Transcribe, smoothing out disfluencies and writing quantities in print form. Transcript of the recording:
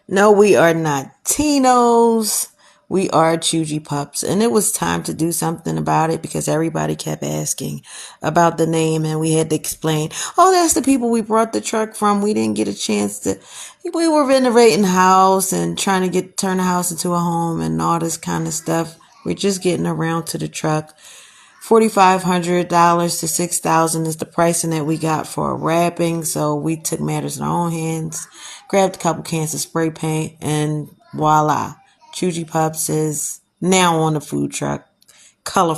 No, we are not Tinos. We are chougiepupps. And it was time to do something about it because everybody kept asking about the name and we had to explain, oh, that's the people we brought the truck from. We didn't get a chance to, we were renovating the house and trying to turn the house into a home and all this kind of stuff. We're just getting around to the truck. $4,500 to $6,000 is the pricing that we got for wrapping. So we took matters in our own hands, grabbed a couple cans of spray paint, and voila, chougiepupps is now on the food truck. Colorful.